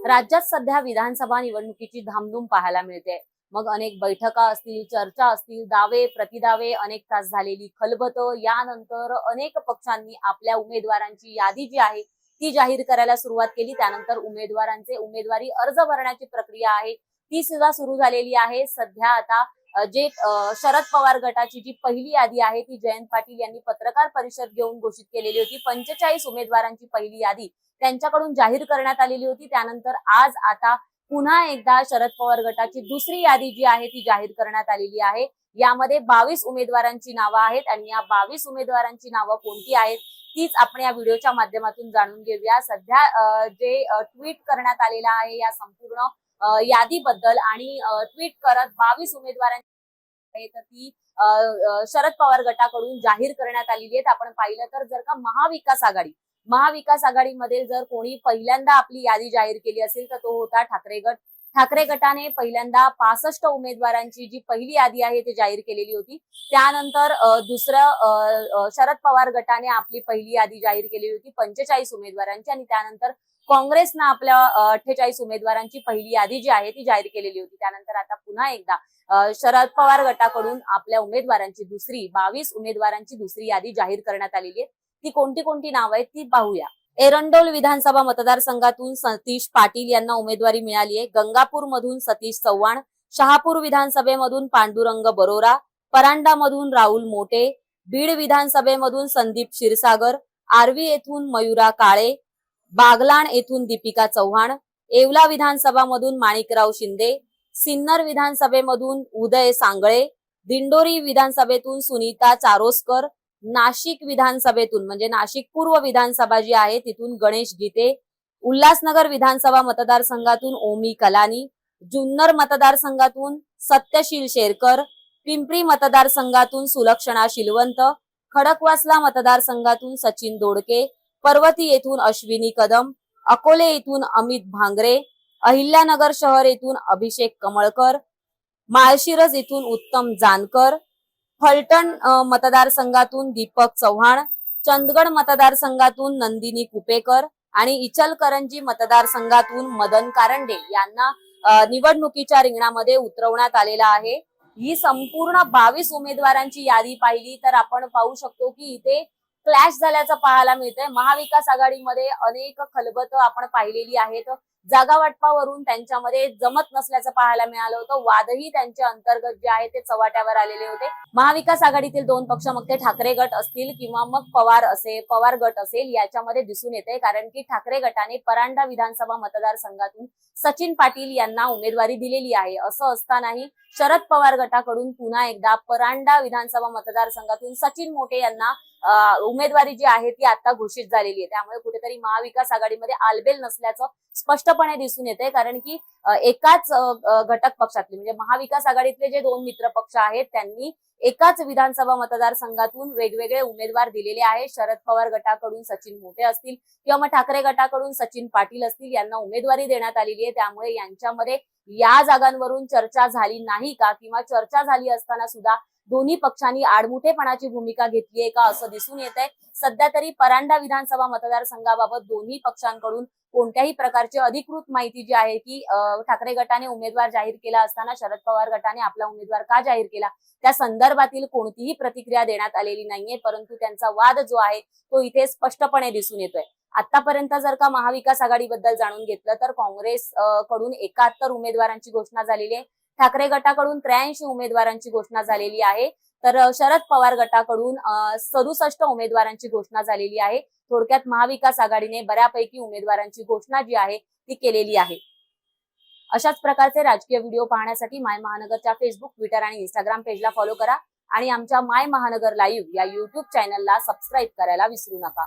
राज्यात सध्या विधानसभा निवडणुकीची धामधूम पाहायला मिळते। मग अनेक बैठका असतील, चर्चा असतील, दावे प्रतिदावे, अनेक तास झालेली खलबत, यानंतर अनेक पक्षांनी आपल्या उमेदवारांची यादी जी आहे ती जाहीर करायला सुरुवात केली। त्यानंतर उमेदवारांचे उमेदवारी अर्ज भरण्याची प्रक्रिया आहे ती सुद्धा सुरू झालेली आहे। सध्या आता जे शरद पवार गटाची जी पहिली यादी आहे ती जयंत पाटील यांनी पत्रकार परिषद घेऊन घोषित केलेली होती। 45 उमेदवारांची पहिली यादी त्यांच्याकडून जाहीर करण्यात आलेली होती। त्यानंतर आज आता पुन्हा एकदा शरद पवार गटाची दुसरी यादी जी आहे ती जाहीर करण्यात आलेली आहे। यामध्ये 22 उमेदवारांची नावं आहेत आणि या 22 उमेदवारांची नावं कोणती आहेत तीच आपण या व्हिडिओच्या माध्यमातून जाणून घेऊया। सध्या जे ट्विट करण्यात आलेला आहे या संपूर्ण यादीबद्दल आणि ट्विट करत 22 उमेदवारांची ती शरद पवार गटाकडून जाहीर करण्यात आलेली आहेत। आपण पाहिलं तर जर का महाविकास आघाडीमध्ये जर कोणी पहिल्यांदा आपली यादी जाहीर केली असेल तर तो होता ठाकरे गट। ठाकरे गटाने पहिल्यांदा 65 उमेदवारांची जी पहिली यादी आहे ती जाहीर केलेली होती। त्यानंतर दुसरं शरद पवार गटाने आपली पहिली यादी जाहीर केली होती 45 उमेदवारांची आणि त्यानंतर काँग्रेसनं आपल्या 48 उमेदवारांची पहिली यादी जी आहे ती जाहीर केलेली होती। त्यानंतर आता पुन्हा एकदा शरद पवार गटाकडून आपल्या उमेदवारांची 22 उमेदवारांची दुसरी यादी जाहीर करण्यात आलेली आहे। ती कोणती कोणती नाव आहेत ती पाहूया। एरंडोल विधानसभा मतदारसंघातून सतीश पाटील यांना उमेदवारी मिळाली आहे। गंगापूर मधून सतीश चव्हाण, शहापूर विधानसभेमधून पांडुरंग बरोरा, परांडा मधून राहुल मोटे, बीड विधानसभेमधून संदीप क्षीरसागर, आर्वी येथून मयुरा काळे, बागलाण येथून दीपिका चव्हाण, येवला विधानसभा मधून माणिकराव शिंदे, सिन्नर विधानसभेमधून उदय सांगळे, दिंडोरी विधानसभेतून सुनीता चारोस्कर, नाशिक विधानसभेतून म्हणजे नाशिक पूर्व विधानसभा जी आहे तिथून गणेश गीते, उल्हासनगर विधानसभा मतदारसंघातून ओमी कलानी, जुन्नर मतदारसंघातून सत्यशील शेरकर, पिंपरी मतदारसंघातून सुलक्षणा शिलवंत, खडकवासला मतदारसंघातून सचिन दोडके, पर्वती येथून अश्विनी कदम, अकोले येथून अमित भांगरे, अहिल्यानगर शहर येथून अभिषेक कमळकर, माळशिरस येथून उत्तम जानकर, फलटण मतदारसंघातून दीपक चव्हाण, चंदगड मतदारसंघातून नंदिनी कुपेकर आणि इचलकरंजी मतदारसंघातून मदन कारंडे यांना निवडणुकीच्या रिंगणामध्ये उतरवण्यात आलेला आहे। ही संपूर्ण 22 उमेदवारांची यादी पाहिली तर आपण पाहू शकतो की इथे क्लॅश झाल्याचं पाहायला मिळतंय। महाविकास आघाडीमध्ये अनेक खलबत आपण पाहिलेली आहेत। जागा वाटपावरून त्यांच्यामध्ये जमत नसल्याचं पाहायला मिळालं होतं। वादही त्यांच्या अंतर्गत जे आहे ते चव्हाट्यावर आलेले होते। महाविकास आघाडीतील दोन पक्ष मग ते ठाकरे गट असतील किंवा मग पवार गट असेल याच्यामध्ये दिसून येते, कारण की ठाकरे गटाने परांडा विधानसभा मतदारसंघातून सचिन पाटील यांना उमेदवारी दिलेली आहे। असं असतानाही शरद पवार गटाकडून पुन्हा एकदा परांडा विधानसभा मतदारसंघातून सचिन मोटे यांना उमेदवारी जी आहे ती आता घोषित झालेली आहे। त्यामुळे कुठेतरी महाविकास आघाडीमध्ये आलबेल नसल्याचं स्पष्टपणे दिसून येते, कारण की एकाच घटक पक्षातले म्हणजे महाविकास आघाडीतले जे दोन मित्र पक्ष आहेत त्यांनी एकाच विधानसभा मतदारसंघातून वेगवेगळे उमेदवार दिलेले आहेत। शरद पवार गटाकडून सचिन मोटे असतील किंवा मग ठाकरे गटाकडून सचिन पाटील असतील यांना उमेदवारी देण्यात आलेली आहे। त्यामुळे यांच्यामध्ये या जागांवरून चर्चा झाली नाही का किंवा चर्चा झाली असताना सुद्धा दोन्ही पक्षांनी आडमुठेपणाची भूमिका घेतली आहे का असं दिसून येत आहे। सध्या तरी परांडा विधानसभा मतदारसंघाबाबत दोन्ही पक्षांकडून कोणत्याही प्रकारची अधिकृत माहिती जी आहे की ठाकरे गटाने उमेदवार जाहीर केला असताना शरद पवार गटाने आपला उमेदवार का जाहीर केला त्या संदर्भातील कोणतीही प्रतिक्रिया देण्यात आलेली नाहीये। परंतु त्यांचा वाद जो आहे तो इथे स्पष्टपणे दिसून येतोय। आतापर्यंत जर का महाविकास आघाडीबद्दल जाणून घेतलं तर काँग्रेस कडून 71 उमेदवारांची घोषणा झालेली आहे। ठाकरे गटाकडून 83 उमेदवारांची घोषणा झालेली आहे, तर शरद पवार गटाकडून 67 उमेदवारांची घोषणा झालेली आहे। थोडक्यात महाविकास आघाडीने बऱ्यापैकी उमेदवारांची घोषणा जी आहे ती केलेली आहे। अशाच प्रकारचे राजकीय व्हिडिओ पाहण्यासाठी माय महानगरच्या फेसबुक, ट्विटर आणि इंस्टाग्राम पेजला फॉलो करा आणि आमच्या माय महानगर लाईव्ह या YouTube चॅनलला सबस्क्राईब करायला विसरू नका।